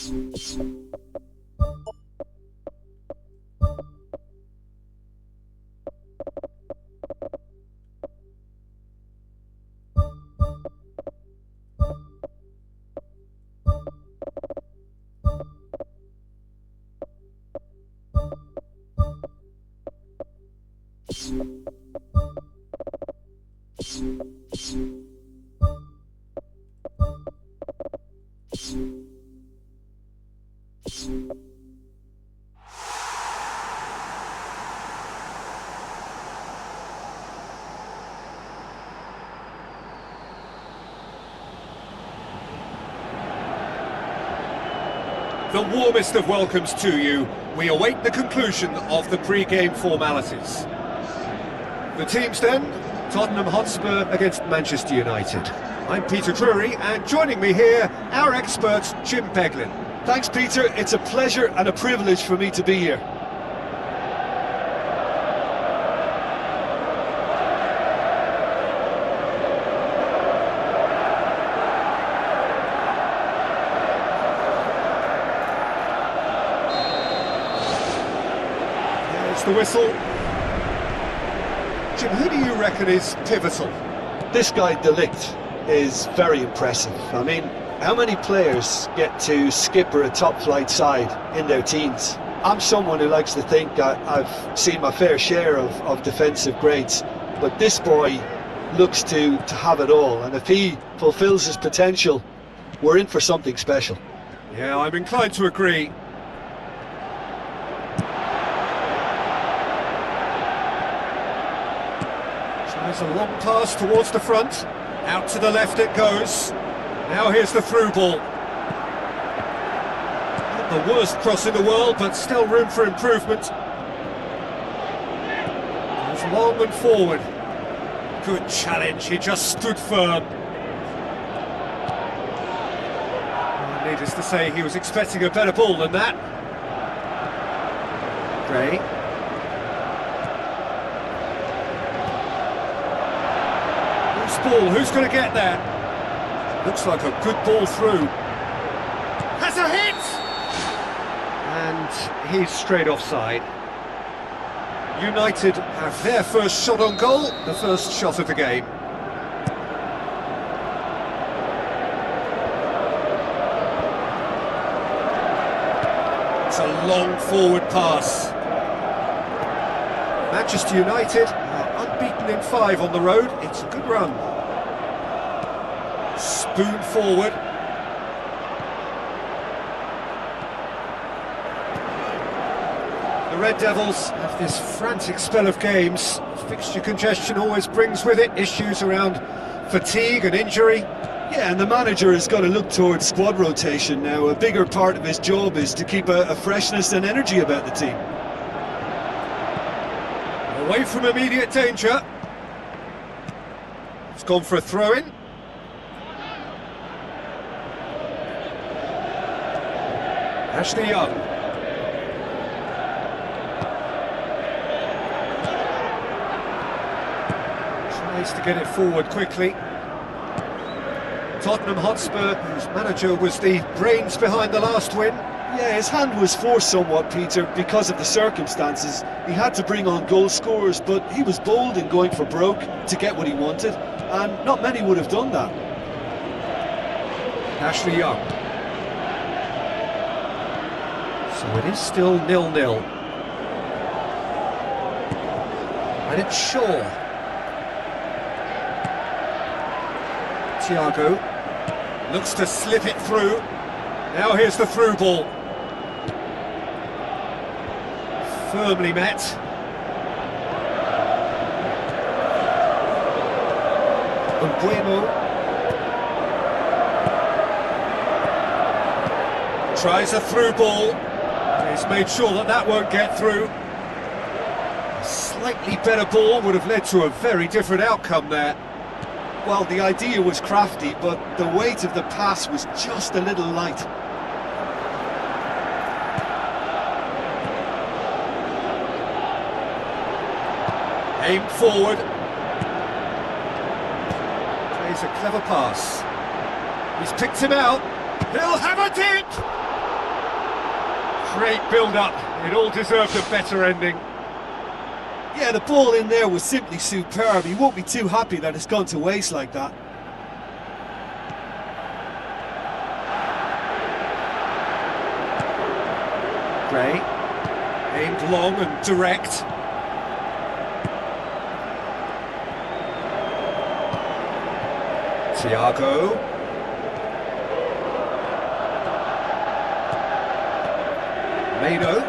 The warmest of welcomes to you. We await the conclusion of the pre-game formalities. The teams then, Tottenham Hotspur against Manchester United. I'm Peter Drury, and joining me here, our expert, Jim Peglin. Thanks, Peter. It's a pleasure and a privilege for me to be here. There's the whistle. Jim, who do you reckon is pivotal? This guy, De Ligt, is very impressive. I mean, how many players get to skipper a top-flight side in their teens? I'm someone who likes to think I've seen my fair share of defensive grades, but this boy looks to have it all, and if he fulfills his potential, we're in for something special. Yeah, I'm inclined to agree. Tries a long pass towards the front. Out to the left it goes. Now here's the through ball. Not the worst cross in the world, but still room for improvement. Goes long and forward. Good challenge, he just stood firm. Well, needless to say, he was expecting a better ball than that. Gray. Ball, who's going to get there? Looks like a good ball through. Has a hit! And he's straight offside. United have their first shot on goal, the first shot of the game. It's a long forward pass. Manchester United are unbeaten in 5 on the road. It's a good run. Spoon forward. The Red Devils have this frantic spell of games. Fixture congestion always brings with it issues around fatigue and injury. Yeah, and the manager has got to look towards squad rotation now. A bigger part of his job is to keep a freshness and energy about the team. Away from immediate danger. It's gone for a throw-in. Ashley Young. Tries to get it forward quickly. Tottenham Hotspur, whose manager was the brains behind the last win. Yeah, his hand was forced somewhat, Peter, because of the circumstances. He had to bring on goal scorers, but he was bold in going for broke to get what he wanted, and not many would have done that. Ashley Young. So it is still 0-0. And it's Shaw. Thiago looks to slip it through. Now here's the through ball. Firmly met. Bueno tries a through ball. He's made sure that won't get through. A slightly better ball would have led to a very different outcome there. Well, the idea was crafty, but the weight of the pass was just a little light. Aimed forward. Plays a clever pass. He's picked him out. He'll have a dip! Great build-up. It all deserved a better ending. Yeah, the ball in there was simply superb. He won't be too happy that it's gone to waste like that. Gray, aimed long and direct. Thiago. Mano.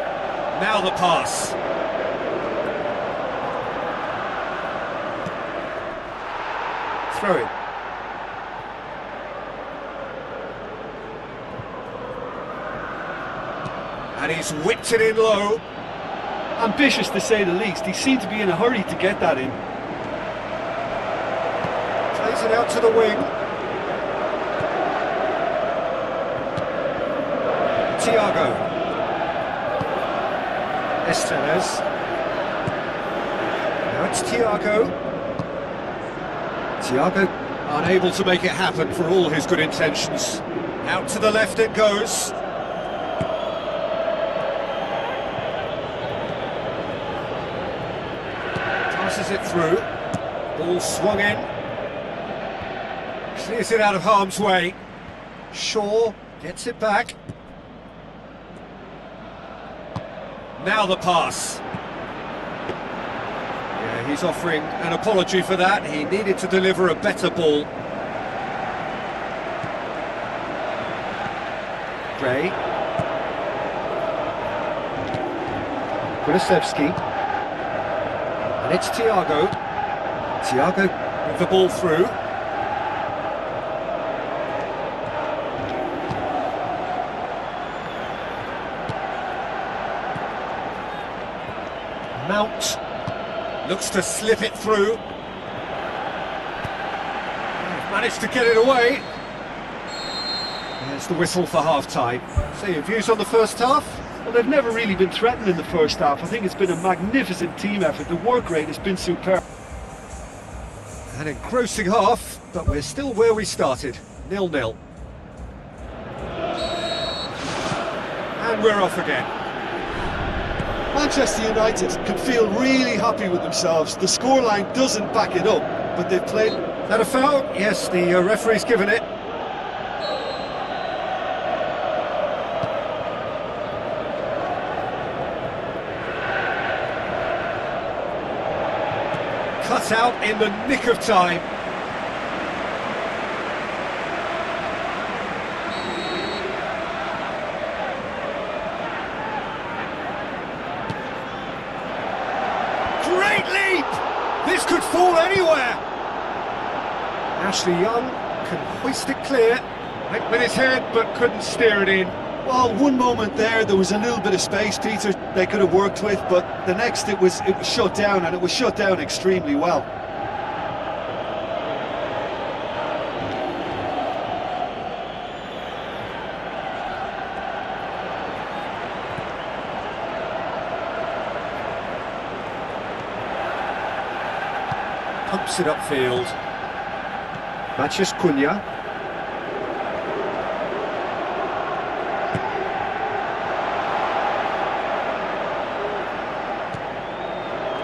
Now the pass. Throw it. And he's whipped it in low. Ambitious to say the least. He seemed to be in a hurry to get that in. Plays it out to the wing. Thiago. Esteves. Now it's Thiago. Thiago unable to make it happen for all his good intentions. Out to the left it goes. Passes it through. Ball swung in. Clears it out of harm's way. Shaw gets it back. Now the pass. Yeah, he's offering an apology for that. He needed to deliver a better ball. Gray. Kulusevski. And it's Thiago. Thiago with the ball through. Mount looks to slip it through. Managed to get it away. There's the whistle for half-time. So your views on the first half? Well, they've never really been threatened in the first half. I think it's been a magnificent team effort. The work rate has been superb. An engrossing half, but we're still where we started, 0-0. And we're off again. Manchester United can feel really happy with themselves. The scoreline doesn't back it up, but they've played... That a foul? Yes, the referee's given it. Cut out in the nick of time. Great leap! This could fall anywhere! Ashley Young can hoist it clear. Went with his head but couldn't steer it in. Well, one moment there was a little bit of space, Peter, they could have worked with, but the next it was shut down, and it was shut down extremely well. Pumps it upfield. Matches Cunha.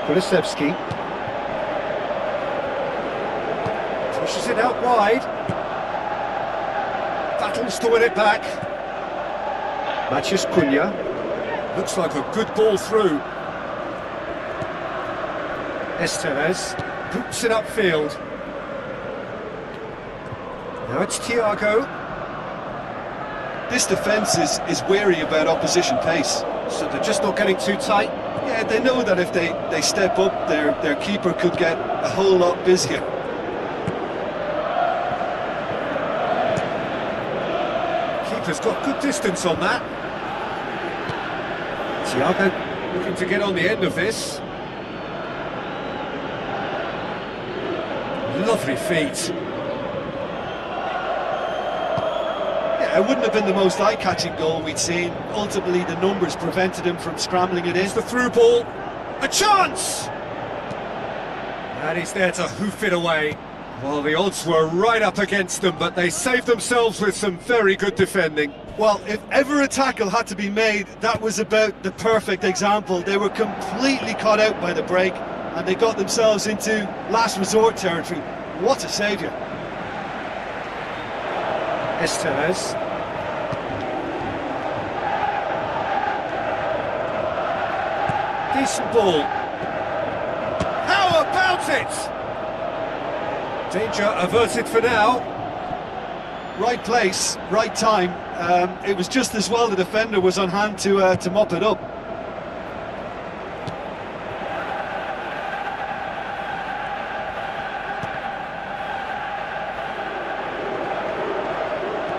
Kulusevski. Pushes it out wide. Battles to win it back. Matches Cunha. Looks like a good ball through. Esteves. Boots it upfield. Now it's Thiago. This defence is wary about opposition pace. So they're just not getting too tight. Yeah, they know that if they step up, their keeper could get a whole lot busier. Keeper's got good distance on that. Thiago looking to get on the end of this. Lovely feet. Yeah, it wouldn't have been the most eye-catching goal we'd seen. Ultimately, the numbers prevented him from scrambling it in. It's the through ball. A chance! And he's there to hoof it away. Well, the odds were right up against them, but they saved themselves with some very good defending. Well, if ever a tackle had to be made, that was about the perfect example. They were completely caught out by the break, and they got themselves into last resort territory. What a saviour. Estevez. Decent ball. How about it? Danger averted for now. Right place, right time. It was just as well the defender was on hand to mop it up.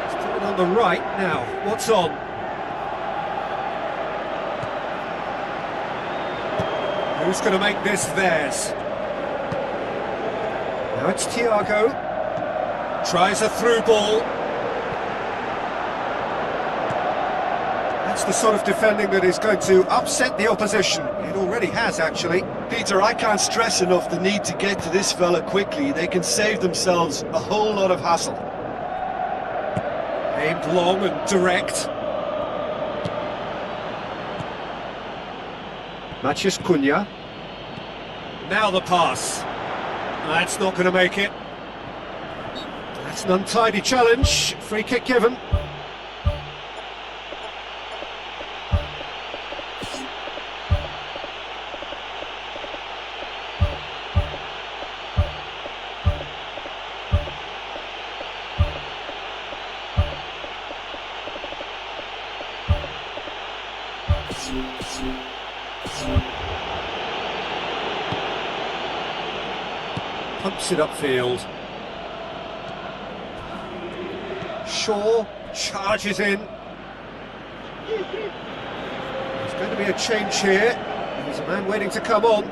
It's coming on the right now. What's on? Who's going to make this theirs? Now it's Thiago. Tries a through ball. That's the sort of defending that is going to upset the opposition. It already has, actually. Peter, I can't stress enough the need to get to this fella quickly. They can save themselves a whole lot of hassle. Aimed long and direct. Maciej Cunha. Now the pass. That's not going to make it. That's an untidy challenge. Free kick given. Pumps it upfield. Shaw charges in. There's going to be a change here. There's a man waiting to come on.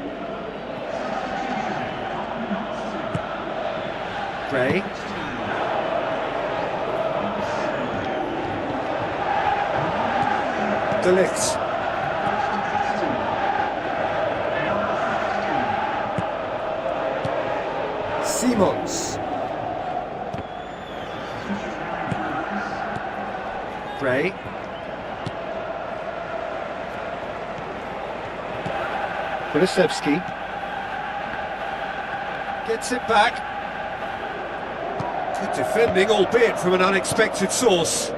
Gray. De Ligt. Simons. Gray. Kulusevski. Gets it back. Good defending, albeit from an unexpected source.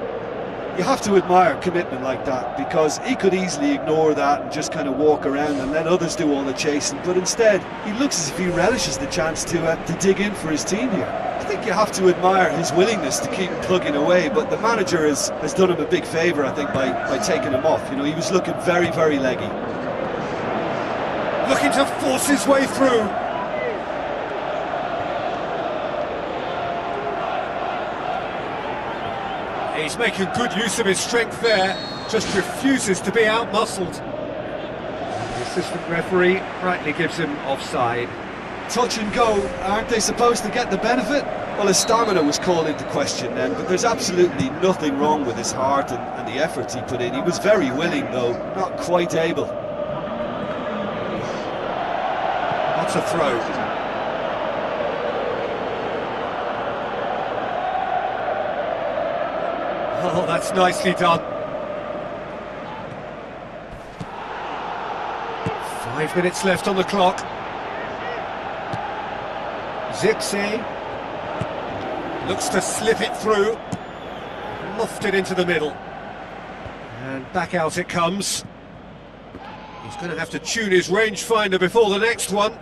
You have to admire commitment like that, because he could easily ignore that and just kind of walk around and let others do all the chasing, but instead he looks as if he relishes the chance to dig in for his team here. I think you have to admire his willingness to keep plugging away, but the manager has done him a big favour, I think, by taking him off. You know, he was looking very, very leggy. Looking to force his way through. He's making good use of his strength there, just refuses to be out-muscled. The assistant referee rightly gives him offside. Touch and go, aren't they supposed to get the benefit? Well, his stamina was called into question then, but there's absolutely nothing wrong with his heart and the efforts he put in. He was very willing, though, not quite able. What's a throw? Oh, that's nicely done. 5 minutes left on the clock. Zirkzee looks to slip it through. Muffed it into the middle. And back out it comes. He's going to have to tune his rangefinder before the next one.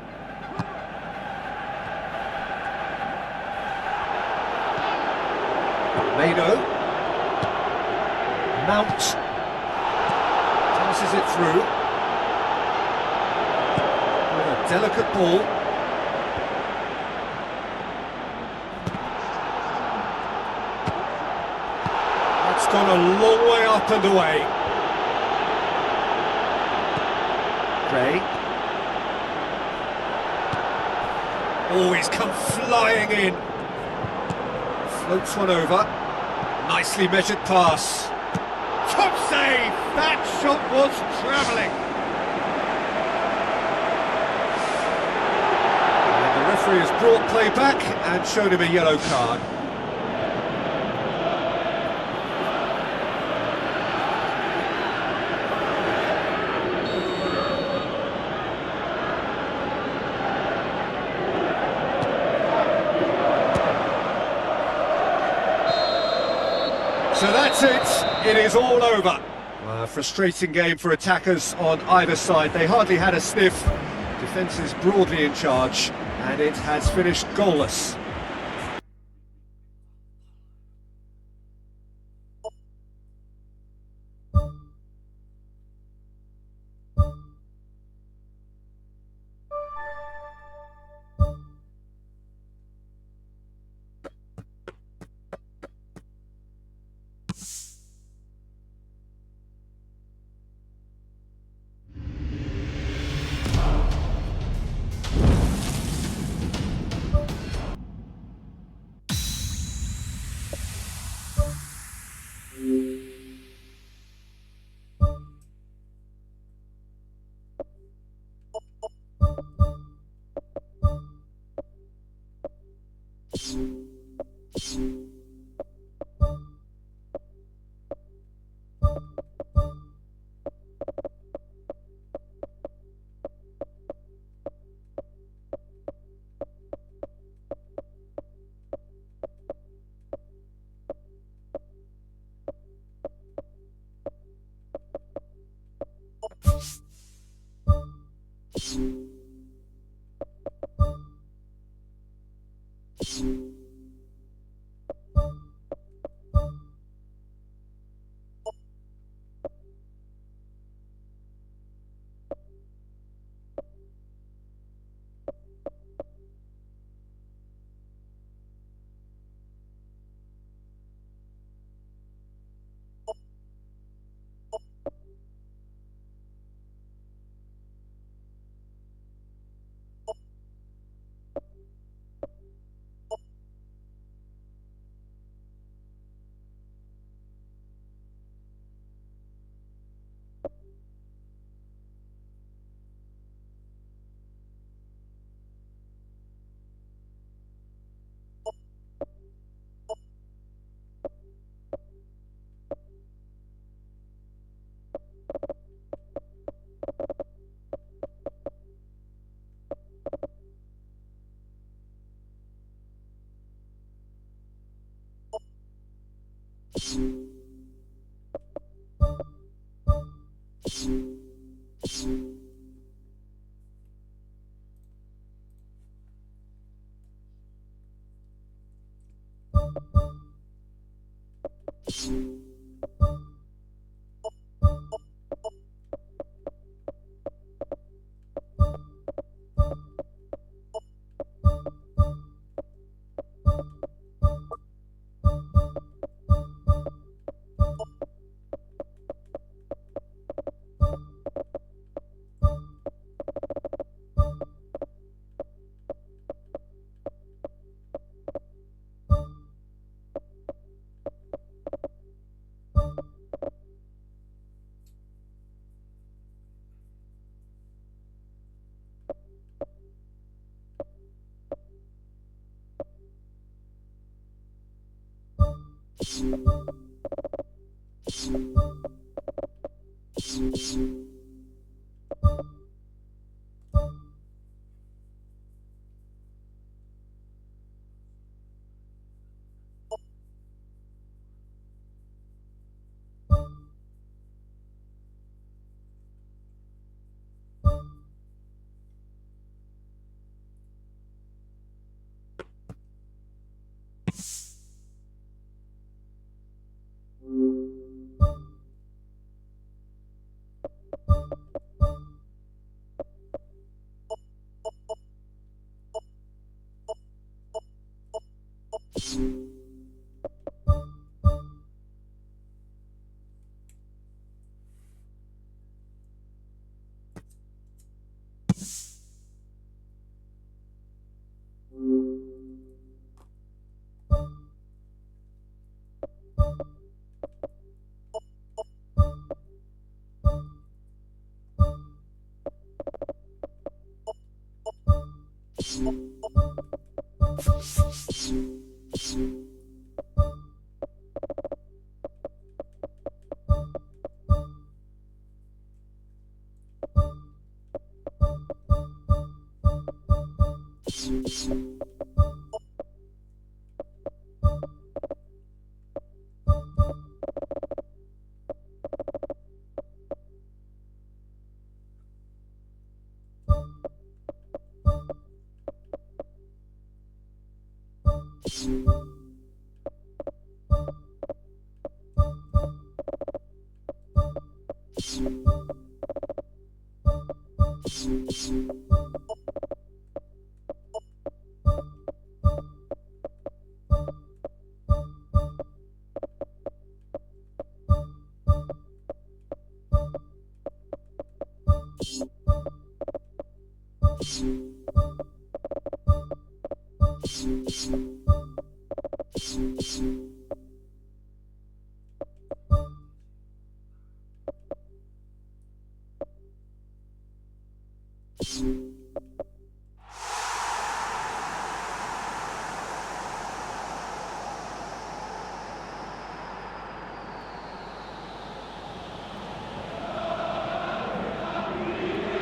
Mano. Mount passes it through with a delicate ball. That's gone a long way up and away. Gray. Oh, he's come flying in. Floats one over. Nicely measured pass. Top save! That shot was travelling. And the referee has brought play back and shown him a yellow card. So that's it, it is all over. A frustrating game for attackers on either side. They hardly had a sniff. Defence is broadly in charge, and it has finished goalless.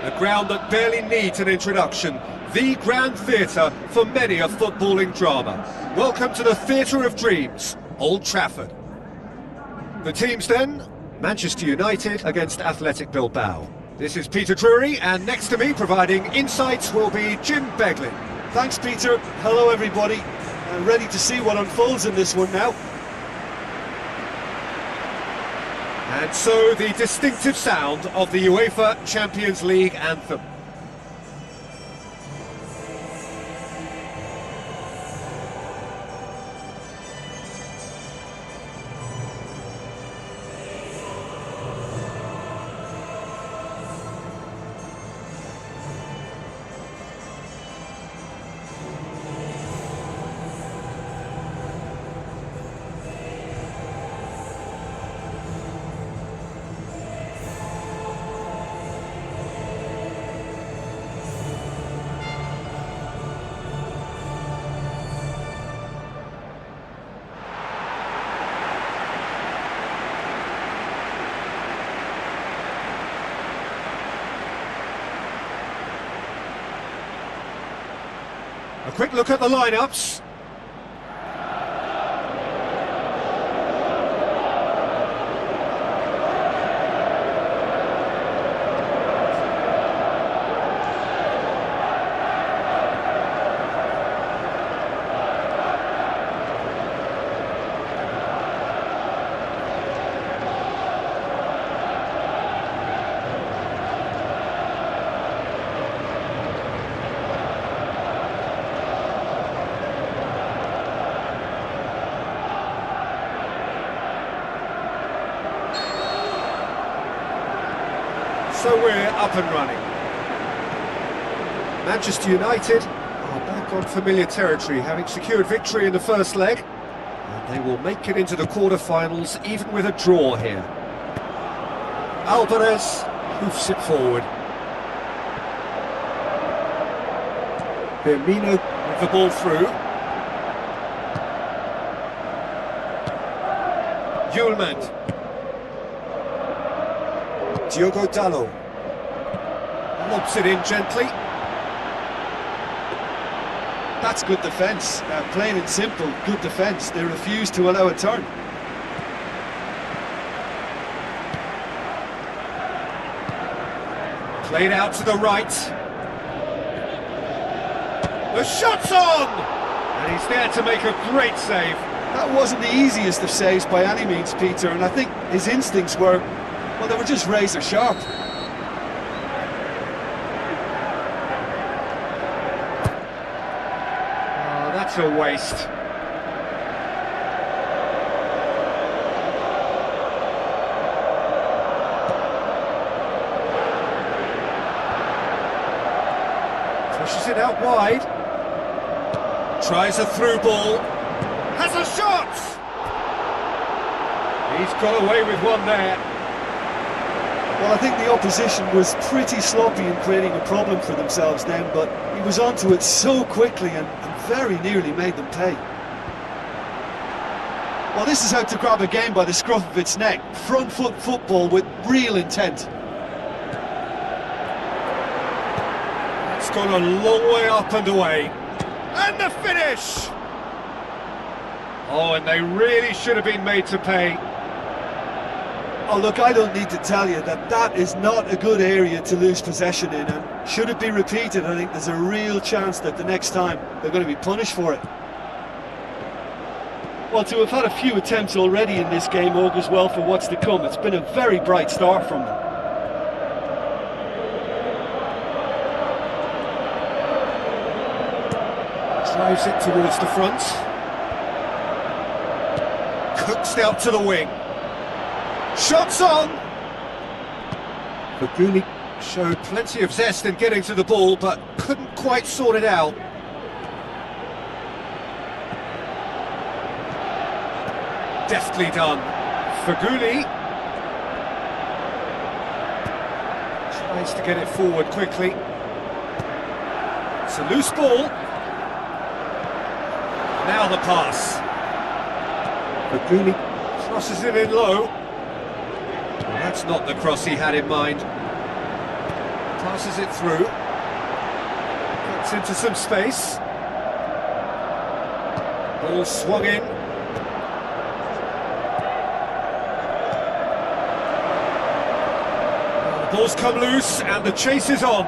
A ground that barely needs an introduction, the grand theatre for many a footballing drama. Welcome to the Theatre of Dreams, Old Trafford. The teams then, Manchester United against Athletic Bilbao. This is Peter Drury, and next to me providing insights will be Jim Beglin. Thanks, Peter. Hello, everybody. I'm ready to see what unfolds in this one now. And so the distinctive sound of the UEFA Champions League anthem. A quick look at the lineups. So we're up and running. Manchester United are back on familiar territory, having secured victory in the first leg. And they will make it into the quarter-finals, even with a draw here. Alvarez hoofs it forward. Firmino with the ball through. Yulman. Diogo Dalot lobs it in gently. That's good defence, plain and simple, good defence. They refuse to allow a turn. Played out to the right. The shot's on! And he's there to make a great save. That wasn't the easiest of saves by any means, Peter, and I think his instincts were, well, they were just razor sharp. Oh, that's a waste. Pushes it out wide. Tries a through ball. Has a shot! He's got away with one there. Well, I think the opposition was pretty sloppy in creating a problem for themselves then, but he was onto it so quickly and very nearly made them pay. Well, this is how to grab a game by the scruff of its neck. Front foot football with real intent. It's gone a long way up and away. And the finish! Oh, and they really should have been made to pay. Oh, look, I don't need to tell you that that is not a good area to lose possession in, and should it be repeated, I think there's a real chance that the next time they're going to be punished for it. Well, to have had a few attempts already in this game augurs well for what's to come. It's been a very bright start from them. Drives it towards the front. Cooks out to the wing. Shots on! Eugine showed plenty of zest in getting to the ball, but couldn't quite sort it out. Deftly done. Eugine tries to get it forward quickly. It's a loose ball. Now the pass. Eugine crosses it in low. Well, that's not the cross he had in mind. Passes it through. Gets into some space. Ball swung in. The ball's come loose and the chase is on.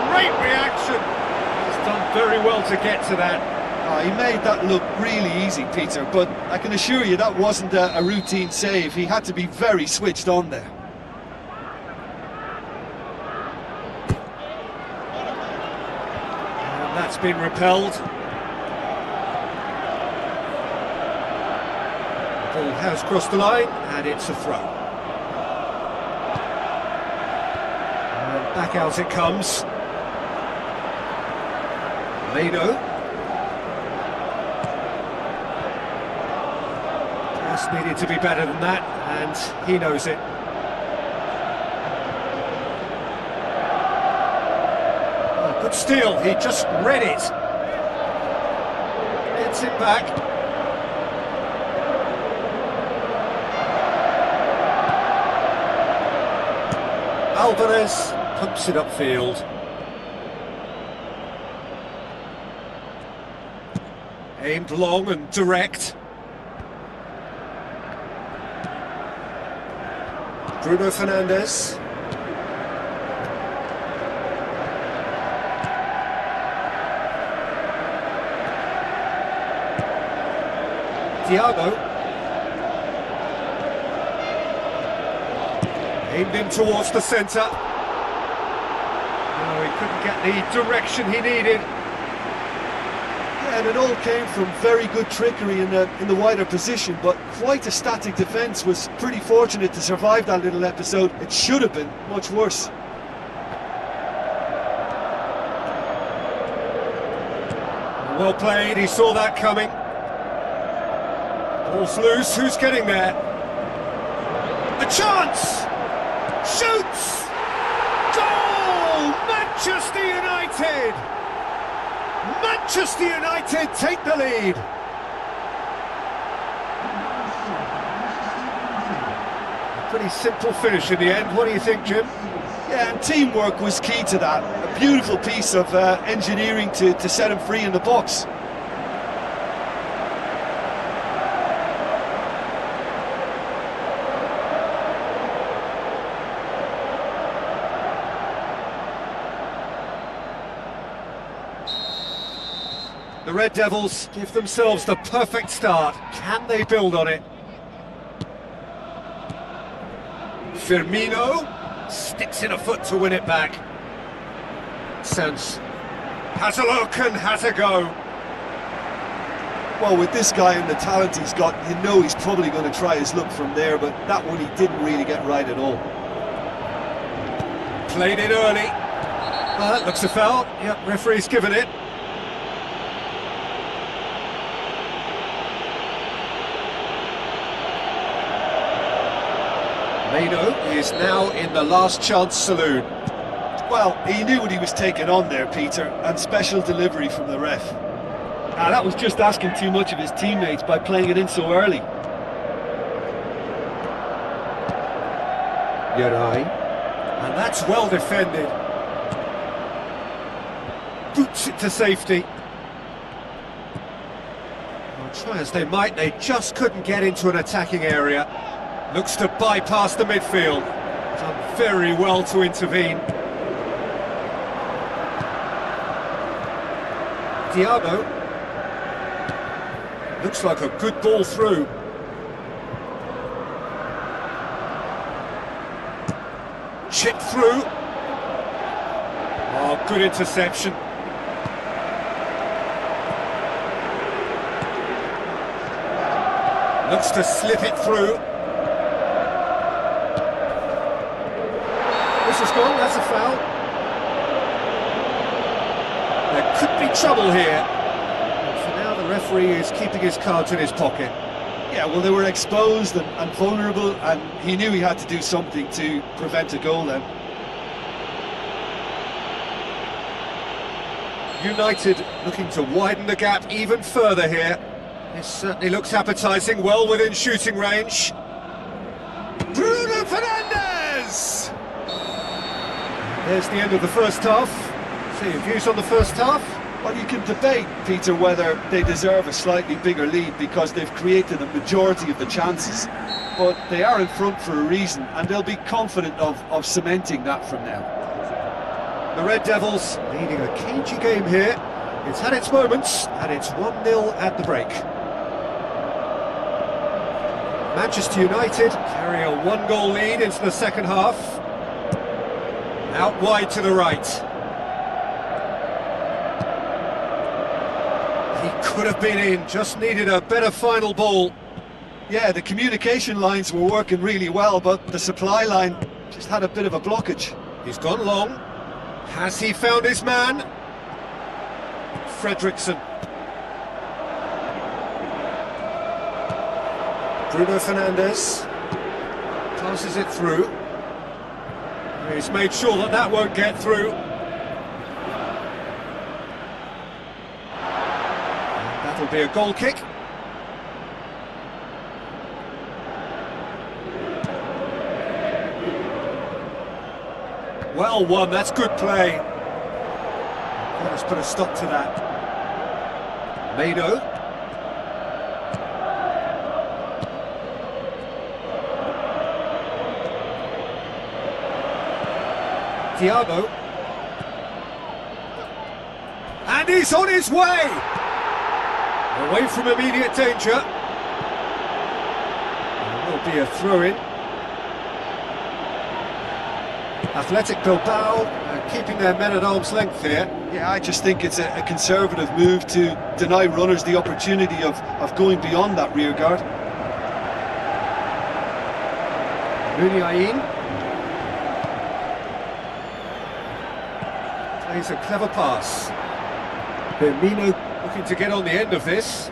Great reaction. He's done very well to get to that. He made that look really easy, Peter, but I can assure you that wasn't a routine save. He had to be very switched on there. And that's been repelled. The ball has crossed the line, and it's a throw. And back out it comes. Vidio. Needed to be better than that, and he knows it. Oh, good steal, he just read it. Gets it back. Alvarez pumps it upfield. Aimed long and direct. Bruno Fernandes. Thiago. Aimed in towards the centre. Oh, he couldn't get the direction he needed. Yeah, and it all came from very good trickery in the wider position, but quite a static defence. Was pretty fortunate to survive that little episode. It should have been much worse. Well played, he saw that coming. Ball's loose, who's getting there? A chance! Shoots! Goal! Manchester United! Manchester United take the lead! A pretty simple finish in the end, what do you think, Jim? Yeah, and teamwork was key to that. A beautiful piece of engineering to set him free in the box. The Red Devils give themselves the perfect start. Can they build on it? Firmino sticks in a foot to win it back. Sands has a look and has a go. Well, with this guy and the talent he's got, you know he's probably going to try his luck from there, but that one he didn't really get right at all. Played it early. That looks a foul. Yep, referee's given it. Meno is now in the last chance saloon. Well, he knew what he was taking on there, Peter, and special delivery from the ref. That was just asking too much of his teammates by playing it in so early. Urai. And that's well defended. Boots it to safety. Well, try as they might, they just couldn't get into an attacking area. Looks to bypass the midfield. Done very well to intervene. Thiago. Looks like a good ball through. Chip through. Oh, good interception. Looks to slip it through. This is gone, that's a foul. There could be trouble here. But for now, the referee is keeping his cards in his pocket. Yeah, well, they were exposed and vulnerable, and he knew he had to do something to prevent a goal then. United looking to widen the gap even further here. This certainly looks appetising, well within shooting range. Bruno Fernandes! There's the end of the first half. So your views on the first half? Well, you can debate, Peter, whether they deserve a slightly bigger lead because they've created a majority of the chances. But they are in front for a reason, and they'll be confident of cementing that from now. The Red Devils leading a cagey game here. It's had its moments, and it's 1-0 at the break. Manchester United carry a one-goal lead into the second half. Out wide to the right. He could have been in, just needed a better final ball. Yeah, the communication lines were working really well, but the supply line just had a bit of a blockage. He's gone long. Has he found his man? Fredrickson. Bruno Fernandes passes it through. He's made sure that that won't get through. And that'll be a goal kick. Well won, that's good play. Let's put a stop to that. Meno. Thiago. And he's on his way! Away from immediate danger. There will be a throw-in. Athletic Bilbao keeping their men at arm's length here. Yeah, I just think it's a conservative move to deny runners the opportunity of going beyond that rear guard. Eugine plays a clever pass. Firmino looking to get on the end of this.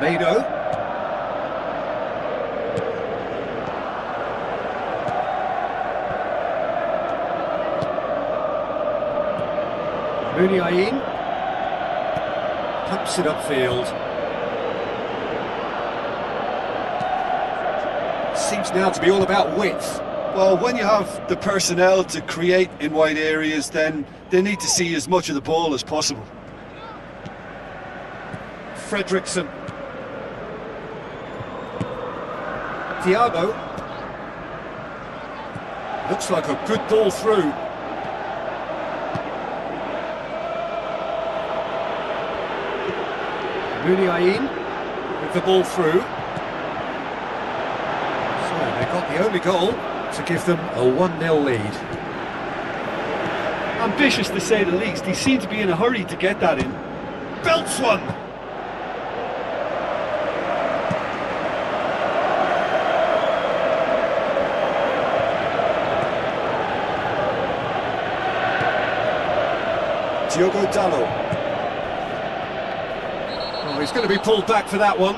Meno. Eugine pumps it upfield. Seems now to be all about width. Well, when you have the personnel to create in wide areas, then they need to see as much of the ball as possible. Fredrickson. Thiago. Looks like a good ball through. Eugine with the ball through. So they got the only goal to give them a 1-0 lead. Ambitious to say the least. He seemed to be in a hurry to get that in. Belts one! Diogo Dallo. Oh, he's going to be pulled back for that one.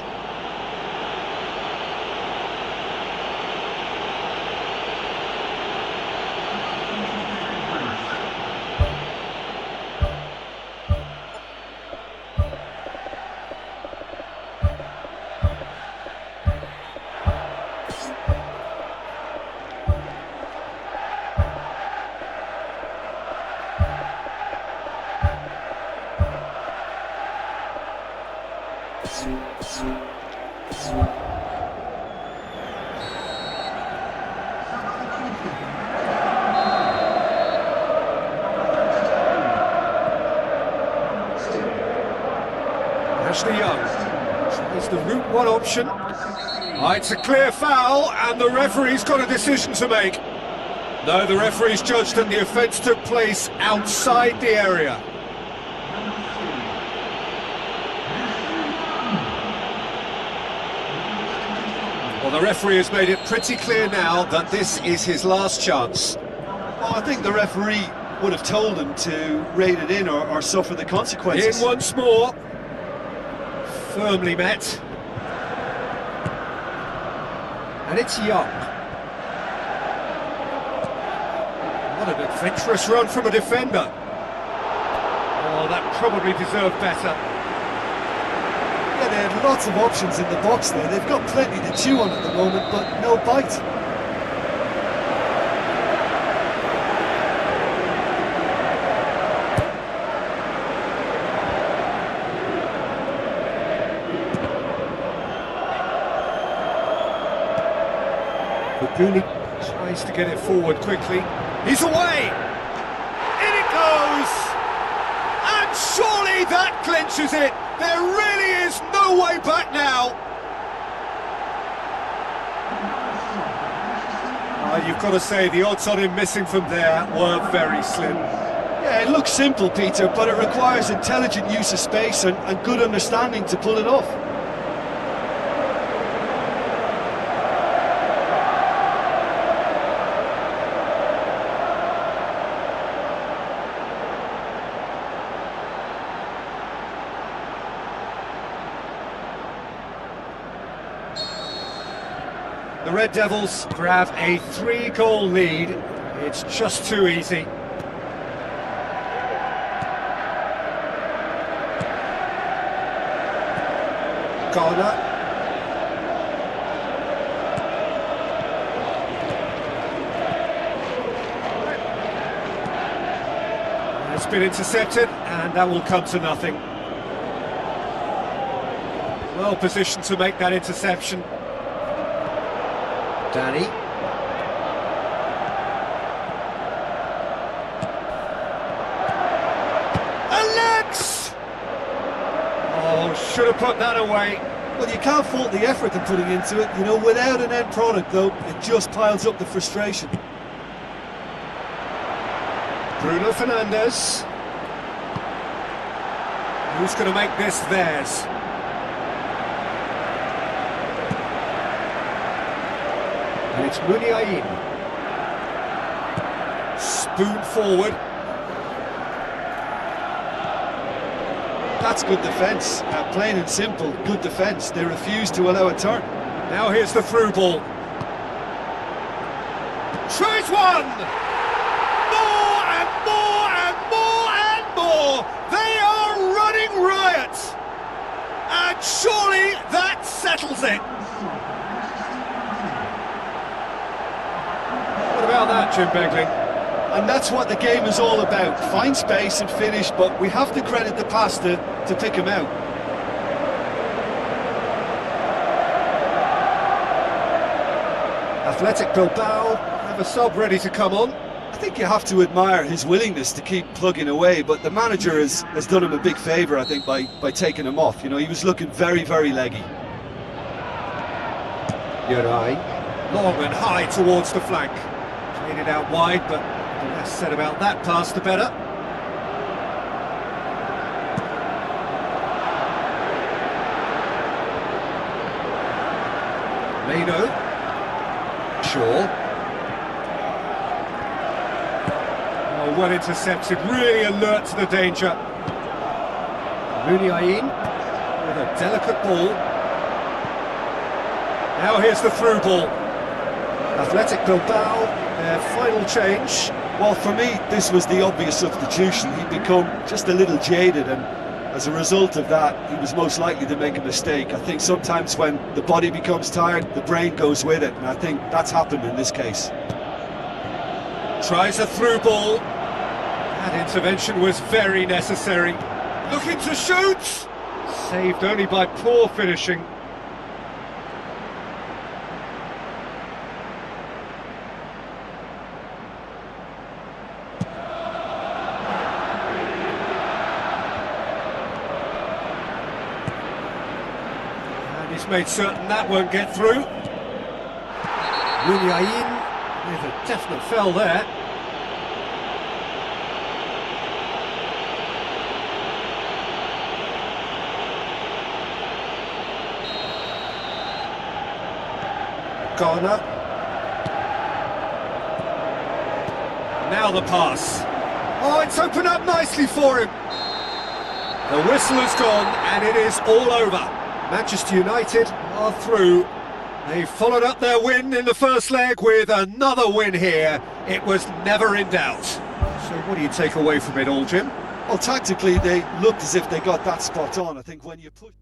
Ashley Young. It's the route one option. Oh, it's a clear foul, and the referee's got a decision to make. No, the referee's judged that the offence took place outside the area. Well, the referee has made it pretty clear now that this is his last chance. Well, I think the referee would have told him to rein it in or suffer the consequences. In once more. Firmly met. And it's Young. What an adventurous run from a defender. Oh, that probably deserved better. Yeah, they had lots of options in the box there. They've got plenty to chew on at the moment, but no bite. Eugine tries to get it forward quickly. He's away! In it goes! And surely that clinches it! There really is no way back now! You've got to say, the odds on him missing from there were very slim. Yeah, it looks simple, Peter, but it requires intelligent use of space and good understanding to pull it off. The Red Devils grab a 3-goal lead. It's just too easy. Garner. It's been intercepted, and that will come to nothing. Well positioned to make that interception. Danny. Alex! Oh, should have put that away. Well, you can't fault the effort they're putting into it. You know, without an end product, though, it just piles up the frustration. Bruno Fernandes. Who's going to make this theirs? And it's Eugine. Spoon forward. That's good defence. Plain and simple, good defence. They refuse to allow a turn. Now here's the through ball. Tries one! More and more and more and more! They are running riot! And surely that settles it! What about that, Jim Begling? And that's what the game is all about. Find space and finish, but we have to credit the pass to pick him out. Athletic Bilbao have a sub ready to come on. I think you have to admire his willingness to keep plugging away, but the manager has done him a big favour, I think, by taking him off. You know, he was looking very, very leggy. Eugine, long and high towards the flank. Played it out wide, but the less said about that pass, the better. Meno. Shaw. Oh, well intercepted, really alert to the danger. Eugine with a delicate ball. Now here's the through ball. Athletic Bilbao, their final change. Well, for me, this was the obvious substitution. He'd become just a little jaded, and as a result of that, he was most likely to make a mistake. I think sometimes when the body becomes tired, the brain goes with it, and I think that's happened in this case. Tries a through ball. That intervention was very necessary. Looking to shoot! Saved only by poor finishing. He's made certain that won't get through. Eugine with a definite foul there. Corner. Now the pass. Oh, it's opened up nicely for him. The whistle has gone and it is all over. Manchester United are through. They followed up their win in the first leg with another win here. It was never in doubt. So what do you take away from it all, Jim? Well, tactically, they looked as if they got that spot on. I think when you put...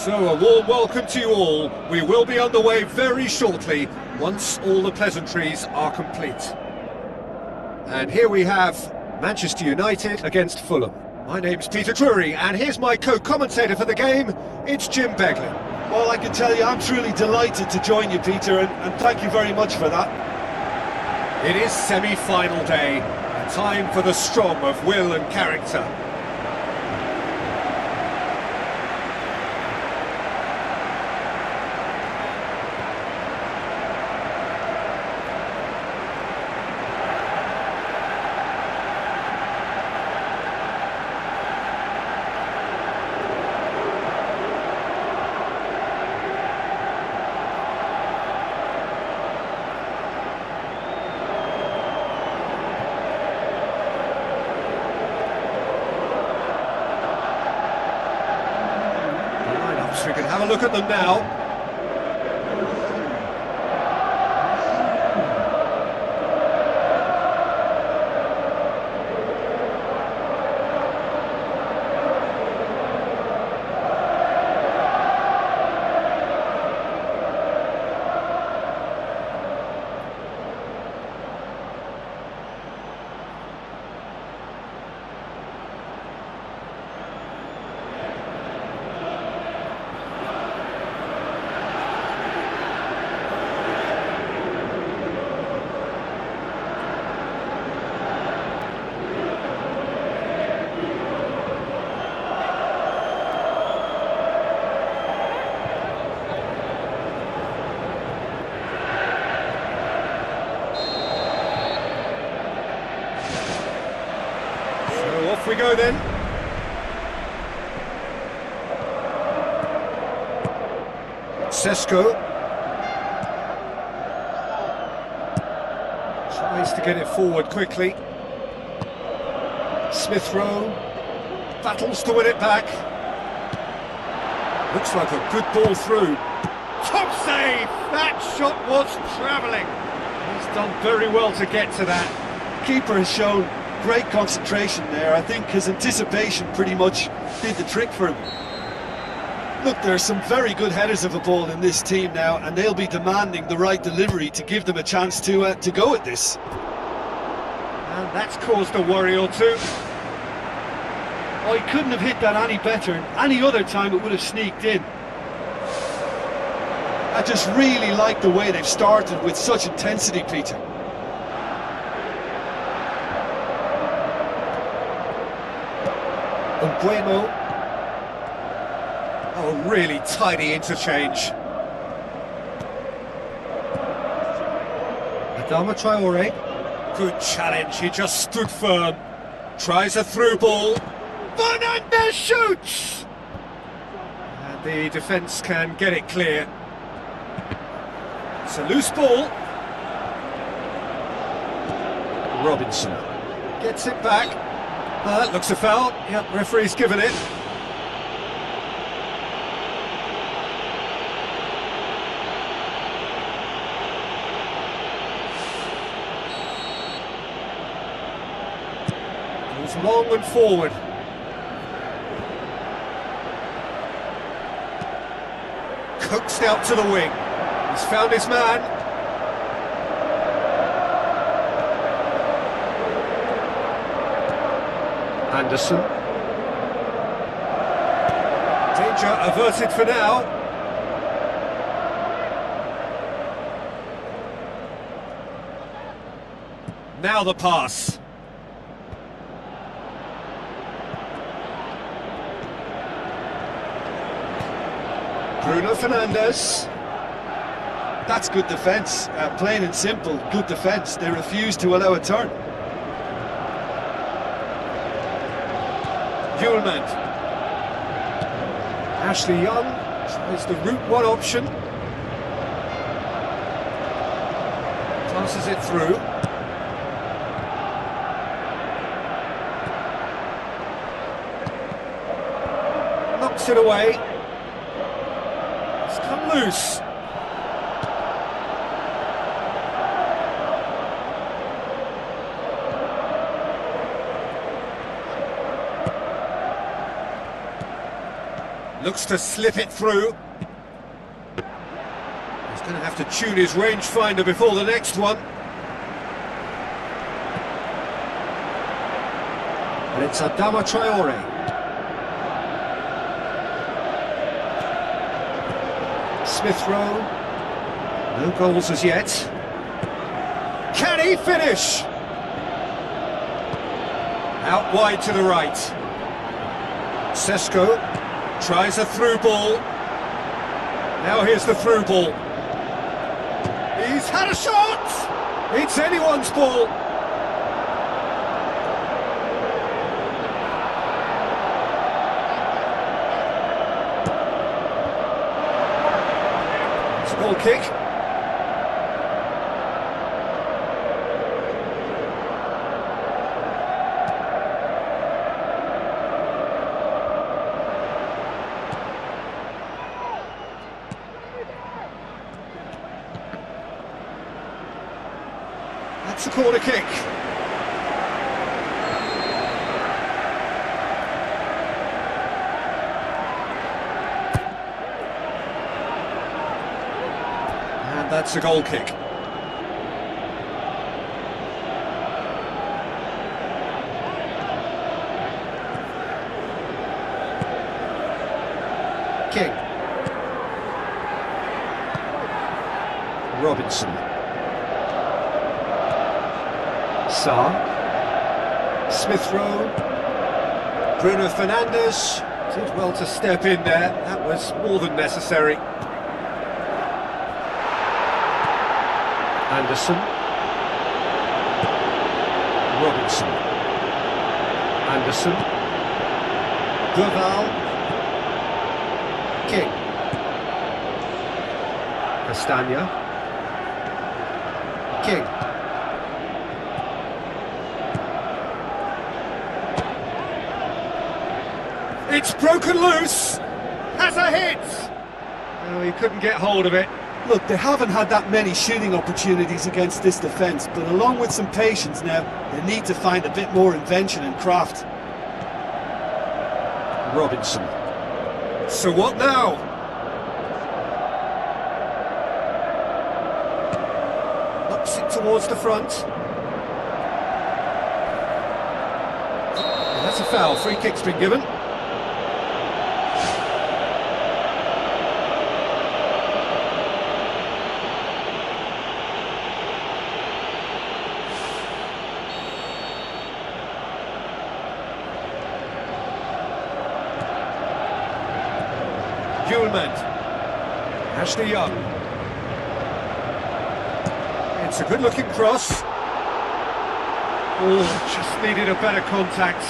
So a warm welcome to you all. We will be on the way very shortly, once all the pleasantries are complete. And here we have Manchester United against Fulham. My name's Peter Drury, and here's my co-commentator for the game, it's Jim Beglin. Well, I can tell you I'm truly delighted to join you, Peter, and thank you very much for that. It is semi-final day, a time for the strong of will and character. We can have a look at them now. Off we go then. Sesko tries to get it forward quickly. Smith Rowe battles to win it back. Looks like a good ball through. Top save! That shot was travelling. He's done very well to get to that. Keeper has shown great concentration there. I think his anticipation pretty much did the trick for him. Look, there are some very good headers of a ball in this team now, and they'll be demanding the right delivery to give them a chance to go at this. And that's caused a worry or two. Oh, he couldn't have hit that any better. Any other time it would have sneaked in. I just really like the way they've started with such intensity, Peter. Bueno. Oh, really tidy interchange. Adama Traore. Good challenge, he just stood firm. Tries a through ball. Fernandez shoots! And the defence can get it clear. It's a loose ball. Robinson gets it back. That looks a foul. Yep, referee's given it. Goes long and forward. Coaxed out to the wing. He's found his man. Anderson. Danger averted for now. Now the pass. Bruno Fernandes. That's good defence, plain and simple, good defence. They refuse to allow a turn. Eugine. Ashley Young tries the route one option. Passes it through. Knocks it away. It's come loose. Looks to slip it through. He's going to have to tune his rangefinder before the next one. And it's Adama Traore. Smith Rowe. No goals as yet. Can he finish? Out wide to the right. Sesko tries a through ball. Now here's the through ball. He's had a shot! It's anyone's ball. It's a goal kick. That's a corner kick. And that's a goal kick. King. Robinson. Sarr. Smith Rowe. Bruno Fernandes did well to step in there. That was more than necessary. Anderson. Robinson. Anderson. Goval. King. Castagna. King. It's broken loose. Has a hit. Oh, he couldn't get hold of it. Look, they haven't had that many shooting opportunities against this defence, but along with some patience now, they need to find a bit more invention and craft. Robinson. So what now? Ups it towards the front. And that's a foul. Free kick's been given. Ashley Young. It's a good-looking cross. Oh, just needed a better contact.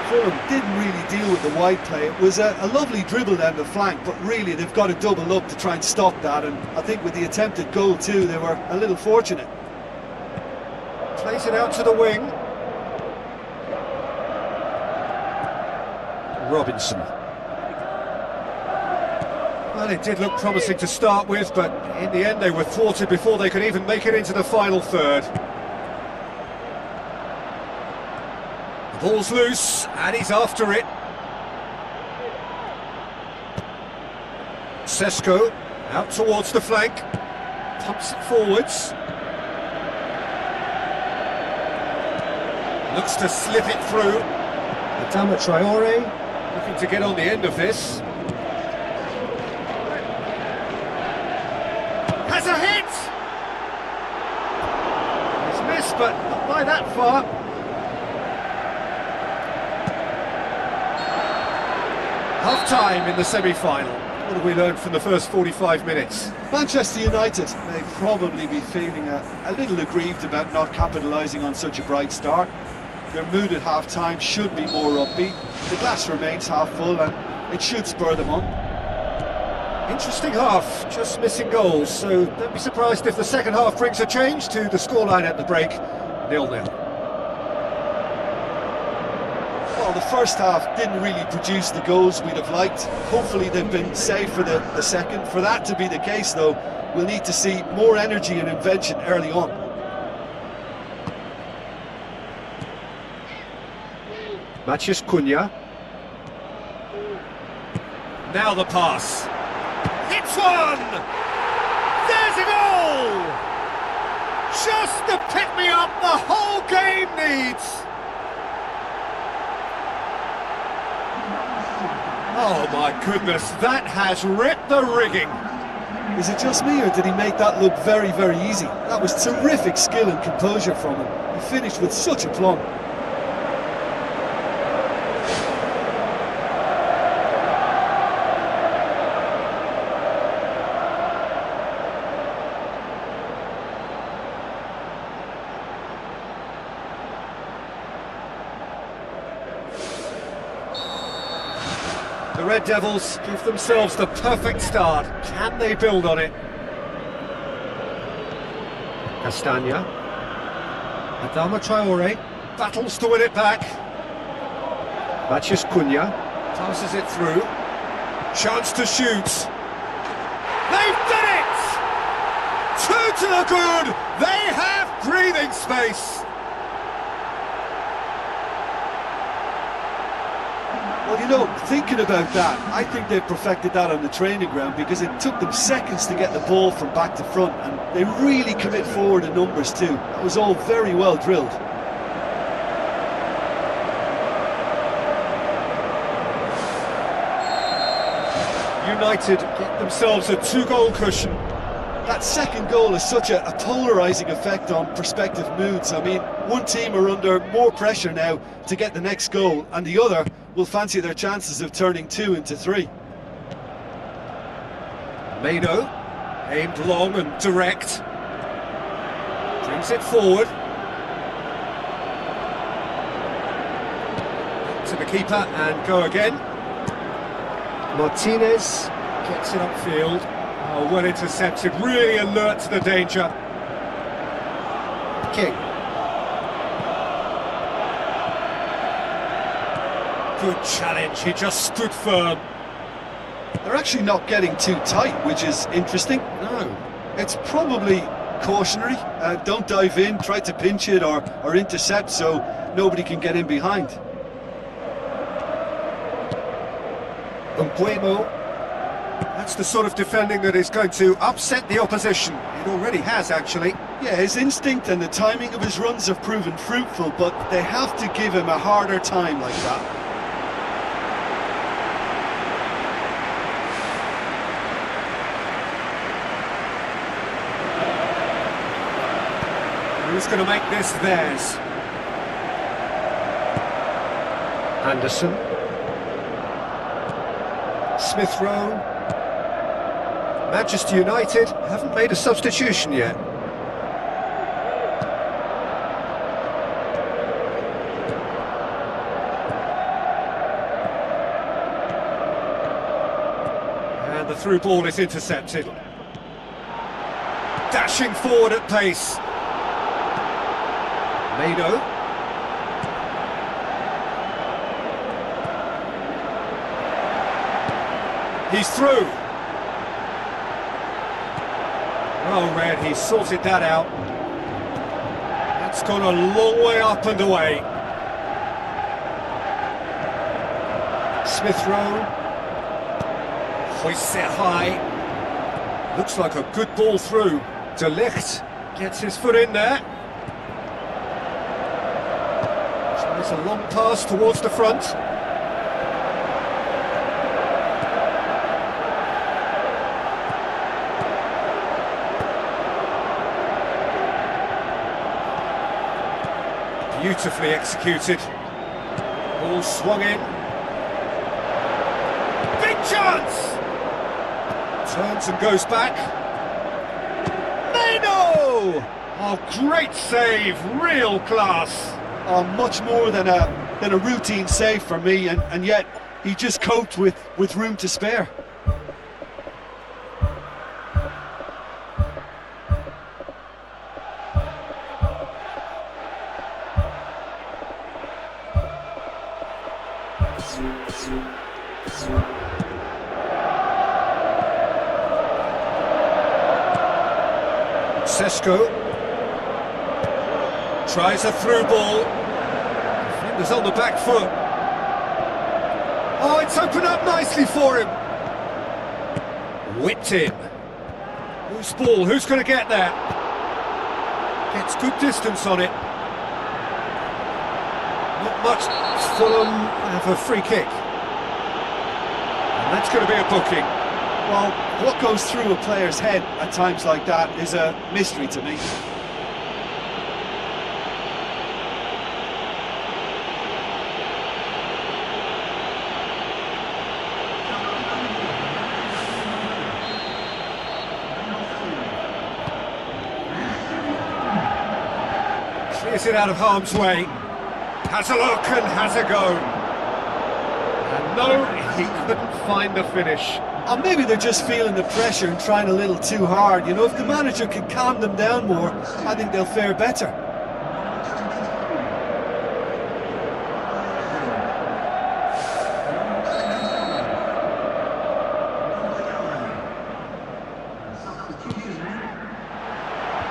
Fulham didn't really deal with the wide play. It was a lovely dribble down the flank, but really they've got to double up to try and stop that, and I think with the attempted goal too, they were a little fortunate. Plays it out to the wing. Robinson. Well, it did look promising to start with, but in the end they were thwarted before they could even make it into the final third. The ball's loose, and he's after it. Sesko, out towards the flank, pumps it forwards. Looks to slip it through. Adama Traore, looking to get on the end of this. Has a hit! He's missed, but not by that far. Half-time in the semi-final. What have we learned from the first 45 minutes? Manchester United may probably be feeling a little aggrieved about not capitalising on such a bright start. Their mood at half-time should be more upbeat. The glass remains half full and it should spur them on. Interesting half, just missing goals, so don't be surprised if the second half brings a change to the scoreline at the break, 0-0. Well, the first half didn't really produce the goals we'd have liked. Hopefully they've been saved for the second. For that to be the case though, we'll need to see more energy and invention early on. Matheus Cunha. Now the pass. Hits one! There's a goal! Just the pick-me-up the whole game needs! Oh my goodness, that has ripped the rigging. Is it just me, or did he make that look very, very easy? That was terrific skill and composure from him. He finished with such aplomb. The Red Devils give themselves the perfect start. Can they build on it? Castagna. Adama Traore battles to win it back. Matheus Cunha passes it through. Chance to shoot. They've done it! Two to the good! They have breathing space! Well, you know, thinking about that, I think they've perfected that on the training ground, because it took them seconds to get the ball from back to front, and they really commit forward in numbers too. That was all very well drilled. United get themselves a two-goal cushion. That second goal has such a polarising effect on prospective moods. I mean, one team are under more pressure now to get the next goal, and the other will fancy their chances of turning 2 into 3. Mano, aimed long and direct. Brings it forward. To the keeper and go again. Martinez gets it upfield. Oh, well intercepted, really alert to the danger. King. Good challenge, he just stood firm. They're actually not getting too tight, which is interesting. No. It's probably cautionary. Don't dive in, try to pinch it or intercept so nobody can get in behind. Umbuemo. That's the sort of defending that is going to upset the opposition. It already has, actually. Yeah, his instinct and the timing of his runs have proven fruitful, but they have to give him a harder time like that. Who's going to make this theirs? Anderson. Smith Rowe. Manchester United haven't made a substitution yet. And the through ball is intercepted. Dashing forward at pace. Mano. He's through. Oh, Red, he sorted that out. That's gone a long way up and away. Smith Rowe. Hoists it high. Looks like a good ball through. De Ligt gets his foot in there. Tries a long pass towards the front. Beautifully executed. Ball swung in. Big chance! Turns and goes back. Mano! Oh, great save, real class. Oh, much more than a routine save for me, and yet he just coped with room to spare. Sesko tries a through ball. Defender's on the back foot. Oh, it's opened up nicely for him. Whipped in. Loose ball, who's going to get there? Gets good distance on it. Not much. Fulham have a free kick. And that's going to be a booking. Well, what goes through a player's head at times like that is a mystery to me. Clears it out of harm's way. Has a look and has a go. And no, he couldn't find the finish. And maybe they're just feeling the pressure and trying a little too hard. You know, if the manager can calm them down more, I think they'll fare better.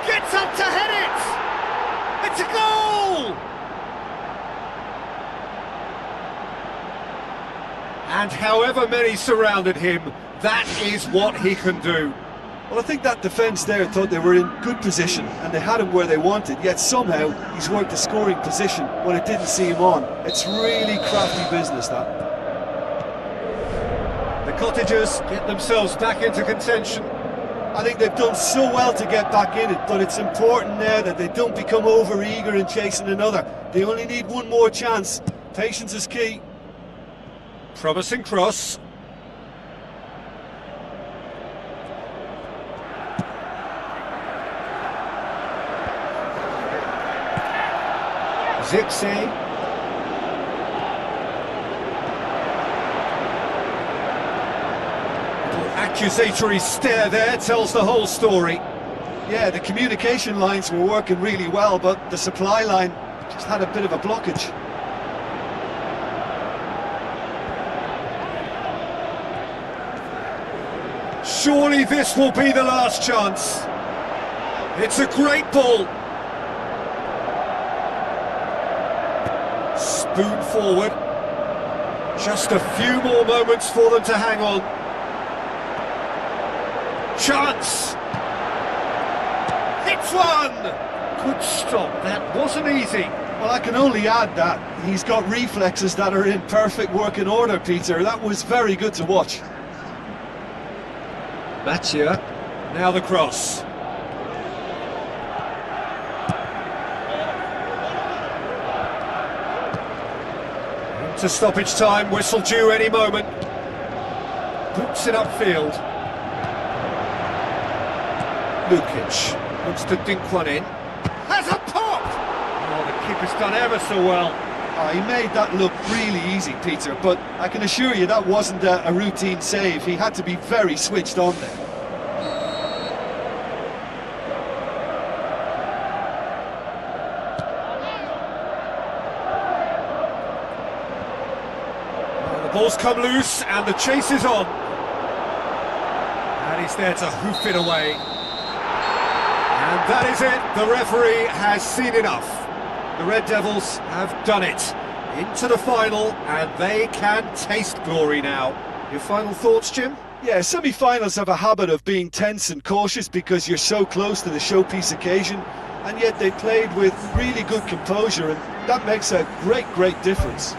Gets up to head it! It's a goal! And however many surrounded him, that is what he can do. Well, I think that defence there thought they were in good position and they had him where they wanted, yet somehow he's worked the scoring position when it didn't see him on. It's really crafty business, that. The Cottagers get themselves back into contention. I think they've done so well to get back in it, but it's important now that they don't become over-eager in chasing another. They only need one more chance. Patience is key. Promising cross. Zixi. Little accusatory stare there tells the whole story. Yeah, the communication lines were working really well, but the supply line just had a bit of a blockage. Surely this will be the last chance. It's a great ball. Spoon forward. Just a few more moments for them to hang on. Chance! Hits one! Good stop, that wasn't easy. Well, I can only add that he's got reflexes that are in perfect working order, Peter. That was very good to watch. Mathieu, now the cross. Into stoppage time, whistle due any moment. Boots it upfield. Lukic wants to dink one in. Has a pop! Oh, the keeper's done ever so well. He made that look really easy, Peter, but I can assure you that wasn't a routine save. He had to be very switched on there. Well, the ball's come loose and the chase is on. And he's there to hoof it away. And that is it. The referee has seen enough. The Red Devils have done it. Into the final, and they can taste glory now. Your final thoughts, Jim? Yeah, semi-finals have a habit of being tense and cautious because you're so close to the showpiece occasion, and yet they played with really good composure, and that makes a great difference.